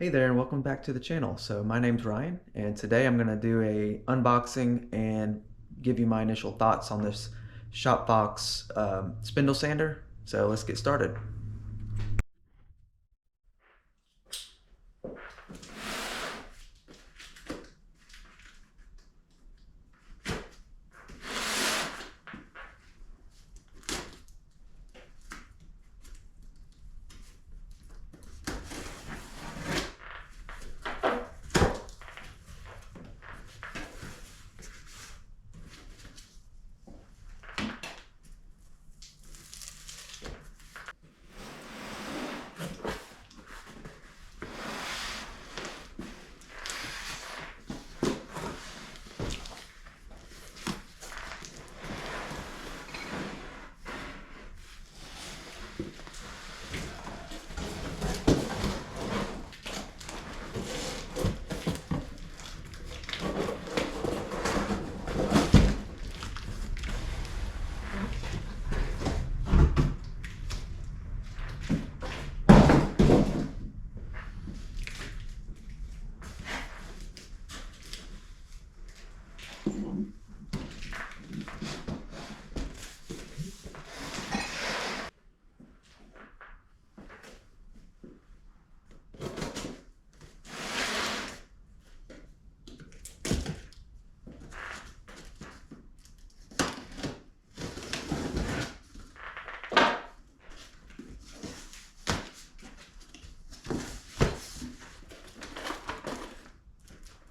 Hey there and welcome back to the channel. So my name's Ryan and today I'm going to do a unboxing and give you my initial thoughts on this Shopbox spindle sander. So let's get started.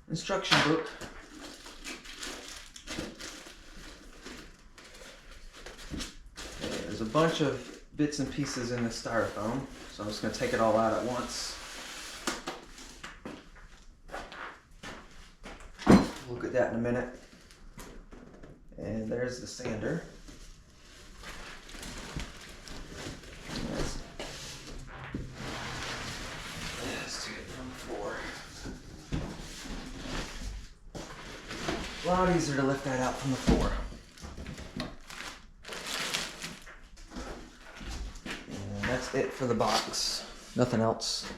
Instruction book. There's a bunch of bits and pieces in the styrofoam, so I'm just going to take it all out at once. Look at that in a minute. And there's the sander. Let's do it from the floor. A lot easier to lift that out from the floor. And that's it for the box. Nothing else.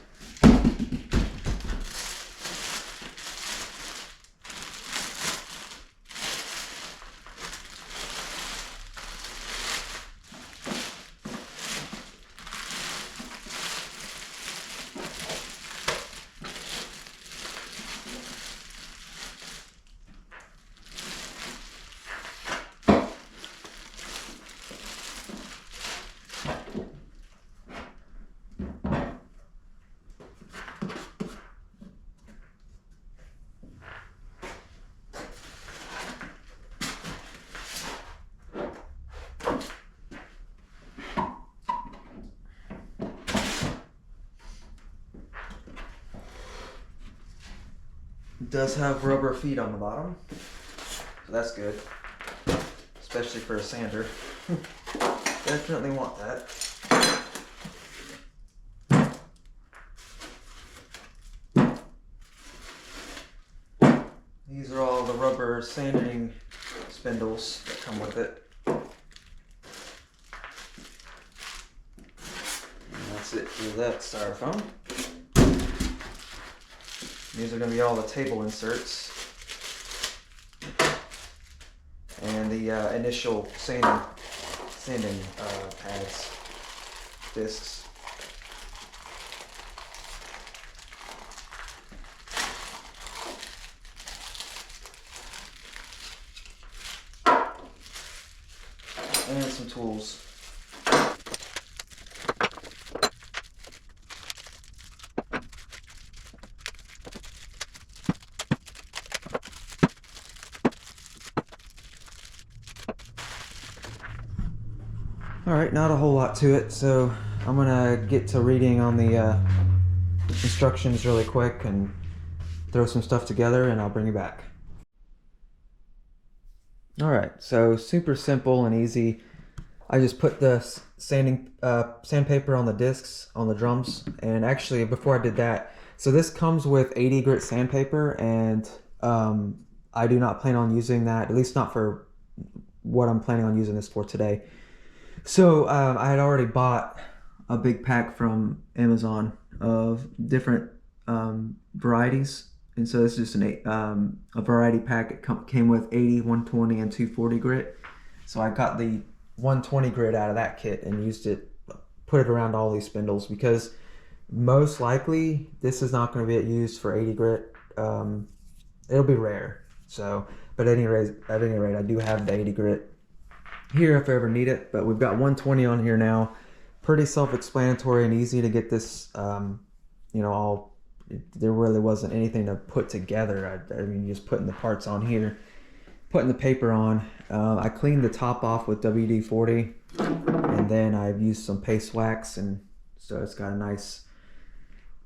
It does have rubber feet on the bottom, so that's good, especially for a sander. Definitely want that. These are all the rubber sanding spindles that come with it. And that's it for that styrofoam. These are going to be all the table inserts and the initial sanding pads, discs. And some tools. Alright, not a whole lot to it, so I'm gonna get to reading on the instructions really quick and throw some stuff together and I'll bring you back. Alright, so super simple and easy. I just put the sandpaper on the discs on the drums, and actually before I did that, so this comes with 80 grit sandpaper, and I do not plan on using that, at least not for what I'm planning on using this for today. So I had already bought a big pack from Amazon of different varieties. And so this is just a variety pack. It came with 80, 120, and 240 grit. So I got the 120 grit out of that kit and used it, put it around all these spindles, because most likely this is not going to be used for 80 grit. It'll be rare. So, but at any rate, I do have the 80 grit here if I ever need it. But we've got 120 on here now. Pretty self-explanatory and easy to get this, all. There really wasn't anything to put together. I mean, just putting the parts on here, putting the paper on. I cleaned the top off with WD-40, and then I've used some paste wax, and so it's got a nice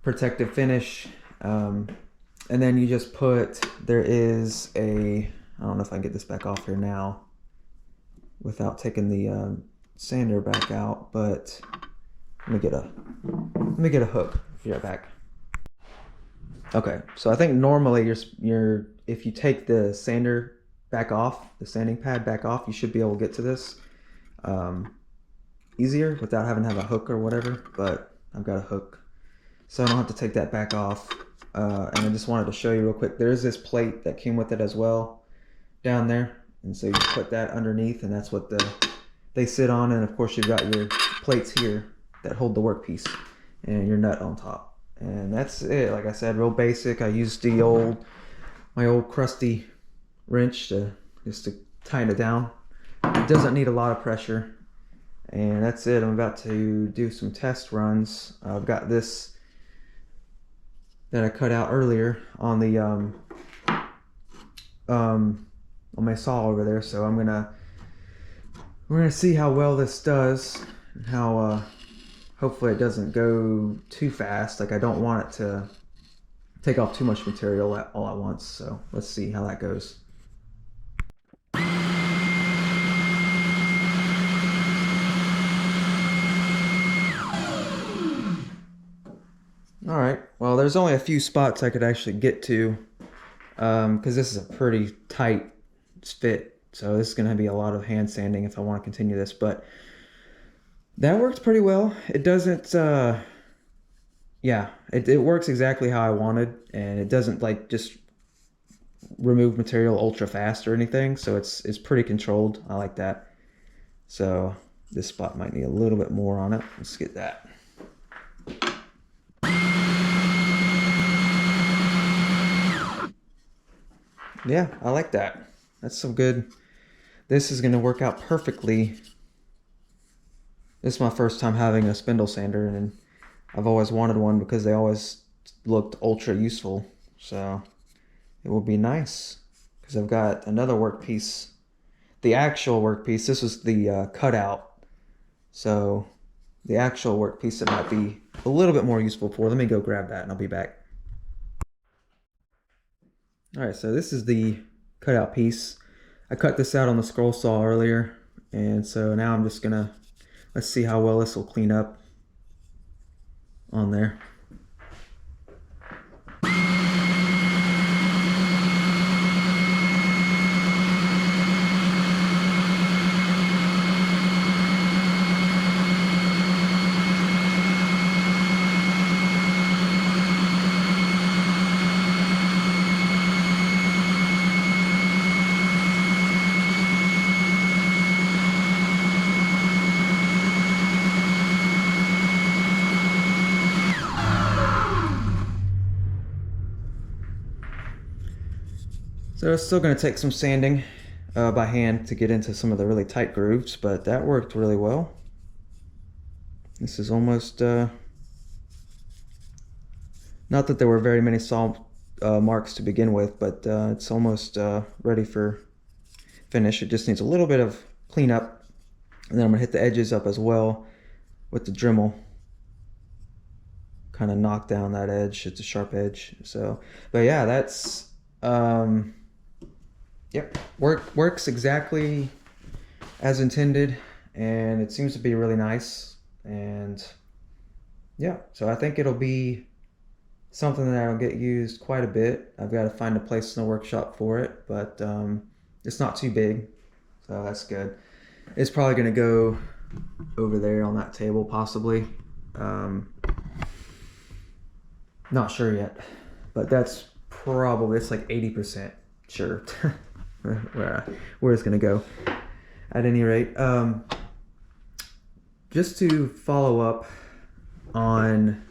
protective finish. And then you just there is I don't know if I can get this back off here now without taking the sander back out, but let me get a hook. Be right back. Okay, so I think normally if you take the sander back off, the sanding pad back off, you should be able to get to this easier without having to have a hook or whatever, but I've got a hook, so I don't have to take that back off. And I just wanted to show you real quick, there's this plate that came with it as well down there, and so you put that underneath, and that's what they sit on, and of course you've got your plates here that hold the workpiece and your nut on top. And that's it. Like I said, real basic. I used my old crusty wrench just to tighten it down. It doesn't need a lot of pressure. And that's it. I'm about to do some test runs. I've got this that I cut out earlier on the on my saw over there. So we're gonna see how well this does, and how hopefully it doesn't go too fast. Like, I don't want it to take off too much material all at once. So let's see how that goes. All right, well, there's only a few spots I could actually get to, because this is a pretty tight fit. So this is gonna be a lot of hand sanding if I want to continue this, but that worked pretty well. It doesn't, it works exactly how I wanted, and it doesn't like just remove material ultra fast or anything. So it's pretty controlled. I like that. So this spot might need a little bit more on it. Let's get that. Yeah, I like that. That's some good. This is going to work out perfectly. This is my first time having a spindle sander, and I've always wanted one because they always looked ultra useful. So it will be nice because I've got another workpiece, the actual workpiece. This was the cutout. So the actual workpiece that might be a little bit more useful for. Let me go grab that and I'll be back. All right, so this is the cutout piece. I cut this out on the scroll saw earlier, and so now I'm just gonna, let's see how well this will clean up on there. So it's still going to take some sanding by hand to get into some of the really tight grooves, but that worked really well. This is almost, not that there were very many saw marks to begin with, but it's almost ready for finish. It just needs a little bit of cleanup, and then I'm going to hit the edges up as well with the Dremel. Kind of knock down that edge. It's a sharp edge. So, but yeah, that's yep, works exactly as intended, and it seems to be really nice. And yeah, so I think it'll be something that I'll get used quite a bit. I've got to find a place in the workshop for it, but it's not too big, so that's good. It's probably going to go over there on that table possibly. Not sure yet, but that's probably, it's like 80% sure where it's gonna go. At any rate, just to follow up on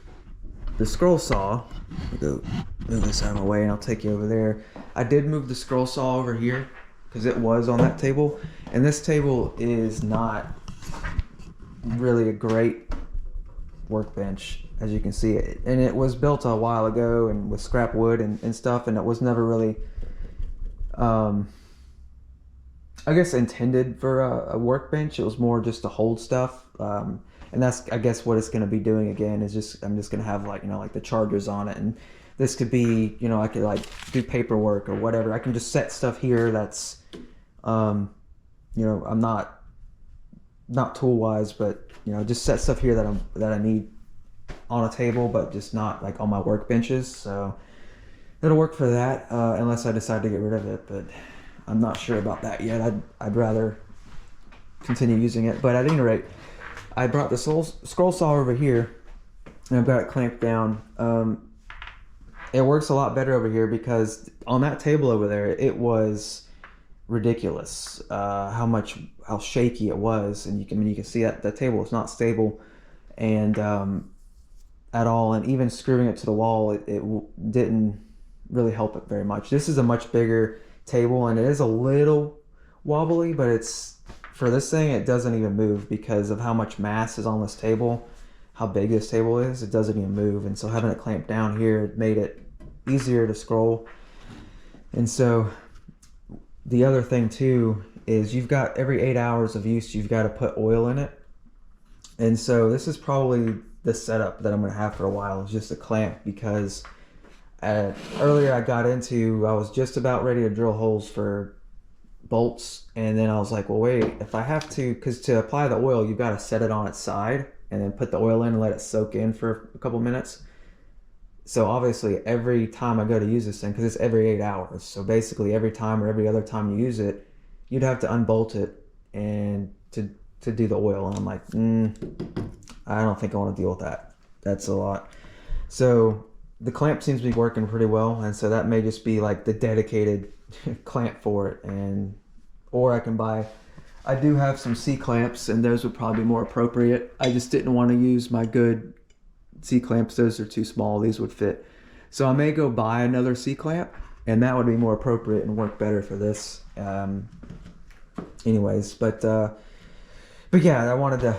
the scroll saw, I'll go move this out of my way and I'll take you over there. I did move the scroll saw over here because it was on that table, and this table is not really a great workbench, as you can see it, and it was built a while ago and with scrap wood and stuff, and it was never really I guess intended for a workbench. It was more just to hold stuff, and that's, I guess, what it's going to be doing again. Is just, I'm just going to have, like, you know, like the chargers on it, and this could be, you know, I could like do paperwork or whatever. I can just set stuff here that's you know, I'm not tool wise, but, you know, just set stuff here that I need on a table, but just not like on my workbenches. So it'll work for that, unless I decide to get rid of it, but I'm not sure about that yet. I'd rather continue using it. But at any rate, I brought the scroll saw over here, and I've got it clamped down. It works a lot better over here because on that table over there, it was ridiculous how shaky it was, and you can see that the table is not stable and at all, and even screwing it to the wall, it didn't really help it very much. This is a much bigger table, and it is a little wobbly, but it's, for this thing, it doesn't even move because of how much mass is on this table, how big this table is. It doesn't even move, and so having it clamped down here, it made it easier to scroll. And so the other thing too is you've got, every 8 hours of use, you've got to put oil in it. And so this is probably the setup that I'm going to have for a while, is just a clamp, because earlier I was just about ready to drill holes for bolts, and then I was like, well, wait, if I have to, because to apply the oil, you've got to set it on its side and then put the oil in and let it soak in for a couple minutes. So obviously every time I go to use this thing, because it's every 8 hours, so basically every time or every other time you use it, you'd have to unbolt it and to do the oil. And I'm like, I don't think I want to deal with that. That's a lot. So the clamp seems to be working pretty well, and so that may just be like the dedicated clamp for it. And or I do have some C clamps, and those would probably be more appropriate. I just didn't want to use my good C clamps. Those are too small. These would fit. So I may go buy another C clamp, and that would be more appropriate and work better for this. Anyways, but yeah, I wanted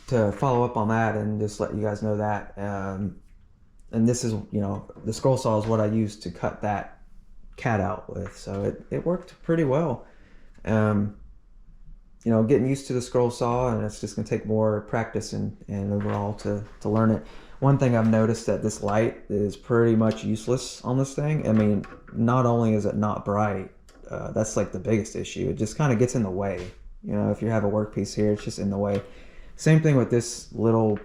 to follow up on that and just let you guys know that. And this is, you know, the scroll saw is what I used to cut that cat out with, so it worked pretty well. You know, getting used to the scroll saw, and it's just gonna take more practice and overall to learn it. One thing I've noticed, that this light is pretty much useless on this thing. I mean, not only is it not bright, that's like the biggest issue. It just kind of gets in the way. You know, if you have a workpiece here, it's just in the way. Same thing with this little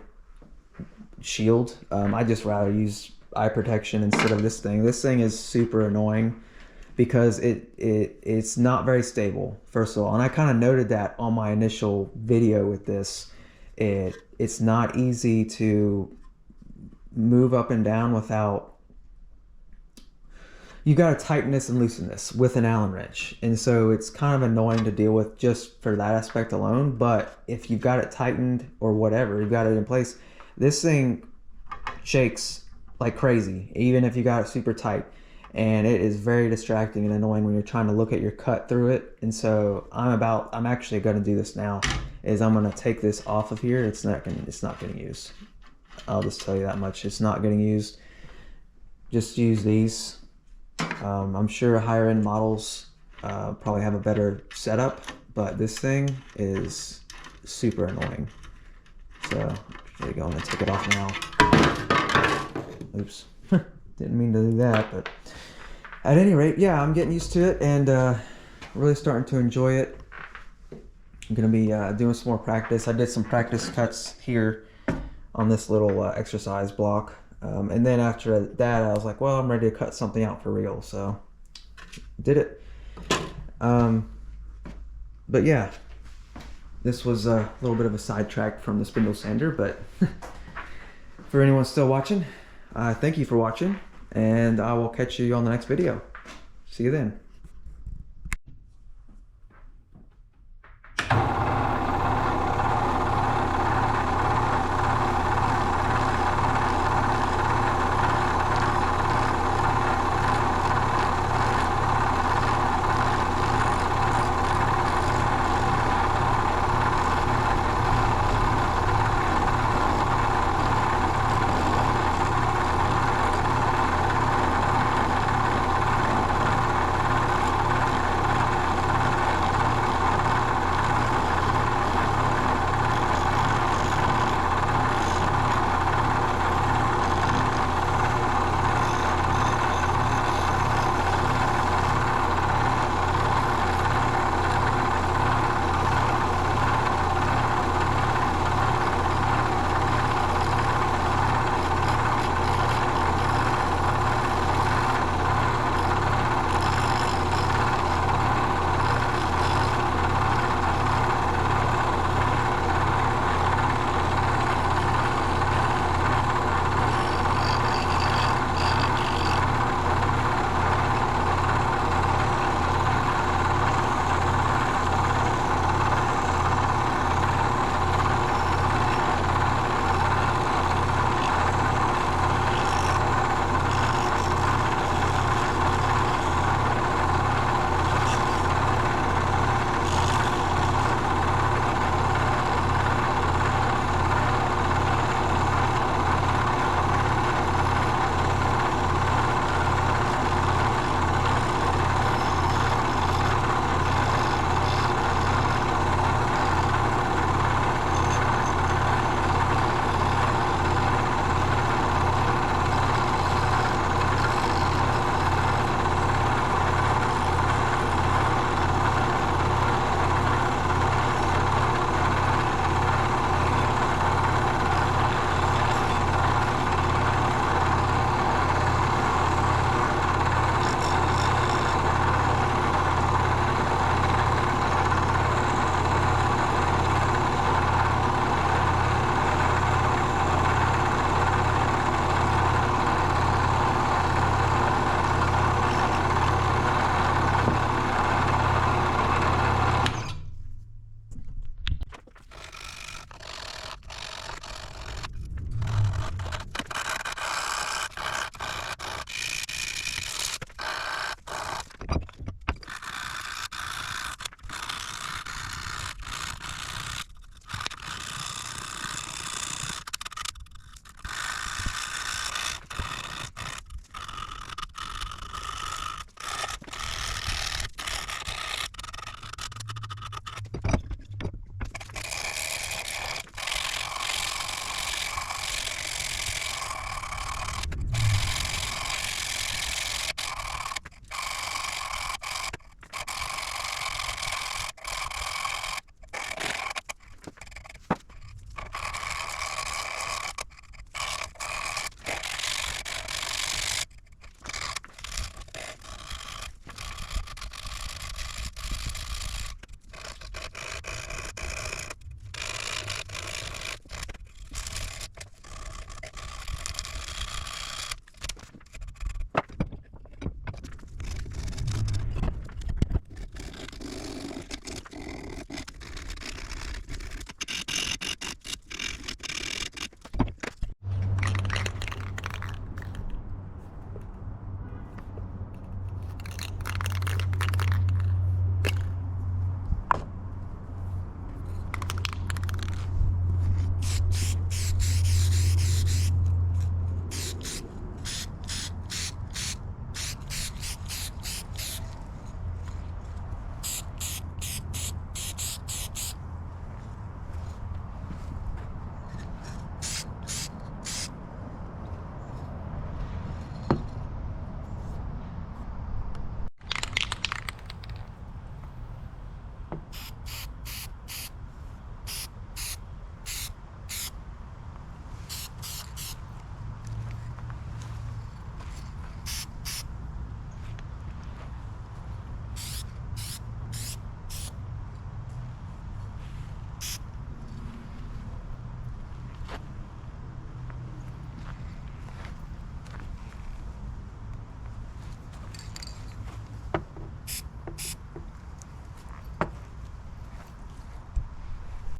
shield. I just rather use eye protection instead of this thing. This thing is super annoying because it's not very stable, first of all. And I kind of noted that on my initial video with this. It's not easy to move up and down without, you got to tighten this and loosen this with an Allen wrench. And so it's kind of annoying to deal with just for that aspect alone. But if you've got it tightened or whatever, you've got it in place, this thing shakes like crazy, even if you got it super tight. And it is very distracting and annoying when you're trying to look at your cut through it. And so I'm actually going to do this now, is I'm going to take this off of here. It's not getting used. I'll just tell you that much. It's not getting used. Just use these. I'm sure higher end models probably have a better setup, but this thing is super annoying. So there you go. I'm gonna take it off now. Oops. Didn't mean to do that, but at any rate, yeah, I'm getting used to it and really starting to enjoy it. I'm gonna be doing some more practice. I did some practice cuts here on this little exercise block. And then after that, I was like, well, I'm ready to cut something out for real. So did it. But yeah, this was a little bit of a sidetrack from the spindle sander, but for anyone still watching, Thank you for watching, and I will catch you on the next video. See you then.